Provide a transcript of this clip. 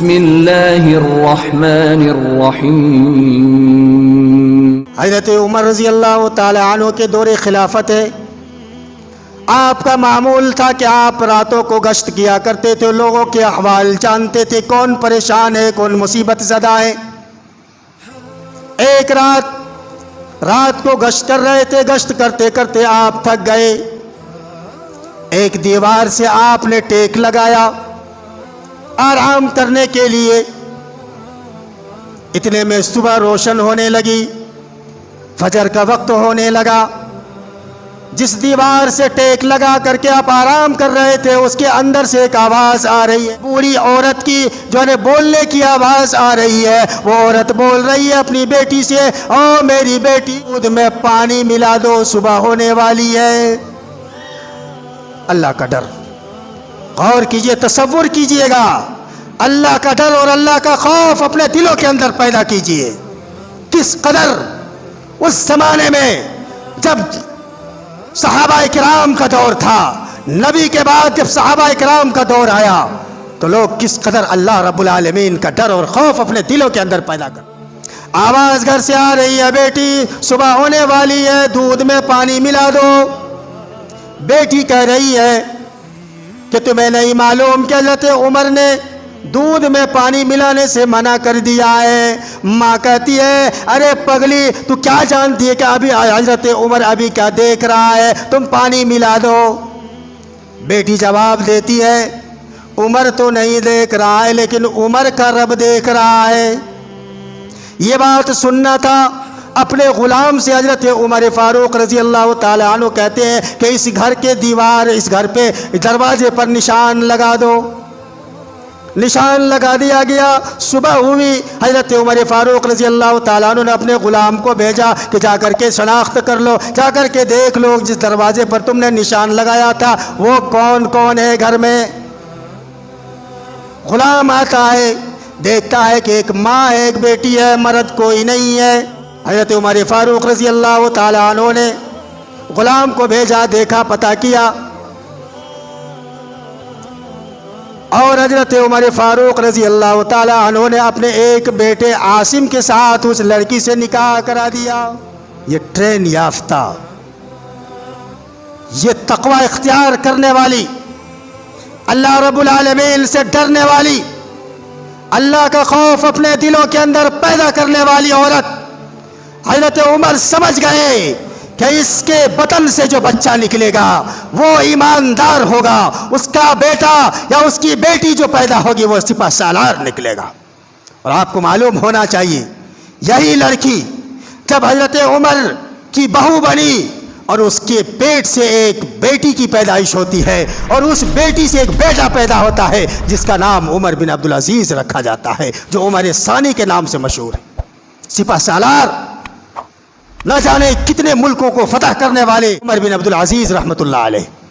بسم اللہ الرحمن الرحیم۔ حضرت عمر رضی اللہ تعالی عنہ کے دور خلافت ہے، آپ کا معمول تھا کہ آپ راتوں کو گشت کیا کرتے تھے، لوگوں کے احوال جانتے تھے، کون پریشان ہے، کون مصیبت زدہ ہے۔ ایک رات کو گشت کر رہے تھے، گشت کرتے کرتے آپ تھک گئے، ایک دیوار سے آپ نے ٹیک لگایا آرام کرنے کے لیے۔ اتنے میں صبح روشن ہونے لگی، فجر کا وقت ہونے لگا۔ جس دیوار سے ٹیک لگا کر کے آپ آرام کر رہے تھے، اس کے اندر سے ایک آواز آ رہی ہے، بوڑھی عورت کی، جو ہے بولنے کی آواز آ رہی ہے۔ وہ عورت بول رہی ہے اپنی بیٹی سے، او میری بیٹی، دودھ میں پانی ملا دو، صبح ہونے والی ہے۔ اللہ کا ڈر، غور کیجئے، تصور کیجئے گا، اللہ کا ڈر اور اللہ کا خوف اپنے دلوں کے اندر پیدا کیجئے۔ کس قدر اس زمانے میں جب صحابہ کرام کا دور تھا، نبی کے بعد جب صحابہ کرام کا دور آیا، تو لوگ کس قدر اللہ رب العالمین کا ڈر اور خوف اپنے دلوں کے اندر پیدا کر۔ آواز گھر سے آ رہی ہے، بیٹی صبح ہونے والی ہے، دودھ میں پانی ملا دو۔ بیٹی کہہ رہی ہے کہ تمہیں نہیں معلوم کہ حضرت عمر نے دودھ میں پانی ملانے سے منع کر دیا ہے۔ ماں کہتی ہے، ارے پگلی، تو کیا جانتی ہے کہ ابھی حضرت عمر ابھی کیا دیکھ رہا ہے، تم پانی ملا دو۔ بیٹی جواب دیتی ہے، عمر تو نہیں دیکھ رہا ہے، لیکن عمر کا رب دیکھ رہا ہے۔ یہ بات سننا تھا اپنے غلام سے۔ حضرت عمر فاروق رضی اللہ تعالی عنہ کہتے ہیں کہ اس گھر کے دیوار، اس گھر پہ دروازے پر نشان لگا دو۔ نشان لگا دیا گیا۔ صبح ہوئی، حضرت عمر فاروق رضی اللہ تعالیٰ عنہ نے اپنے غلام کو بھیجا کہ جا کر کے شناخت کر لو، جا کر کے دیکھ لو جس دروازے پر تم نے نشان لگایا تھا وہ کون کون ہے گھر میں۔ غلام آتا ہے، دیکھتا ہے کہ ایک ماں ہے، ایک بیٹی ہے، مرد کوئی نہیں ہے۔ حضرت عمر فاروق رضی اللہ تعالیٰ عنہ نے غلام کو بھیجا، دیکھا، پتہ کیا، اور حضرت عمر فاروق رضی اللہ تعالیٰ عنہ نے اپنے ایک بیٹے عاصم کے ساتھ اس لڑکی سے نکاح کرا دیا۔ یہ ٹرین یافتہ، یہ تقوی اختیار کرنے والی، اللہ رب العالمین سے ڈرنے والی، اللہ کا خوف اپنے دلوں کے اندر پیدا کرنے والی عورت، حضرت عمر سمجھ گئے کہ اس کے بطن سے جو بچہ نکلے گا وہ ایماندار ہوگا، اس کا بیٹا یا اس کی بیٹی جو پیدا ہوگی وہ سپہ سالار نکلے گا۔ اور آپ کو معلوم ہونا چاہیے، یہی لڑکی جب حضرت عمر کی بہو بنی اور اس کے پیٹ سے ایک بیٹی کی پیدائش ہوتی ہے، اور اس بیٹی سے ایک بیٹا پیدا ہوتا ہے جس کا نام عمر بن عبدالعزیز رکھا جاتا ہے، جو عمر ثانی کے نام سے مشہور ہے۔ سپہ سالار، نہ جانے کتنے ملکوں کو فتح کرنے والے عمر بن عبدالعزیز رحمۃ اللہ علیہ۔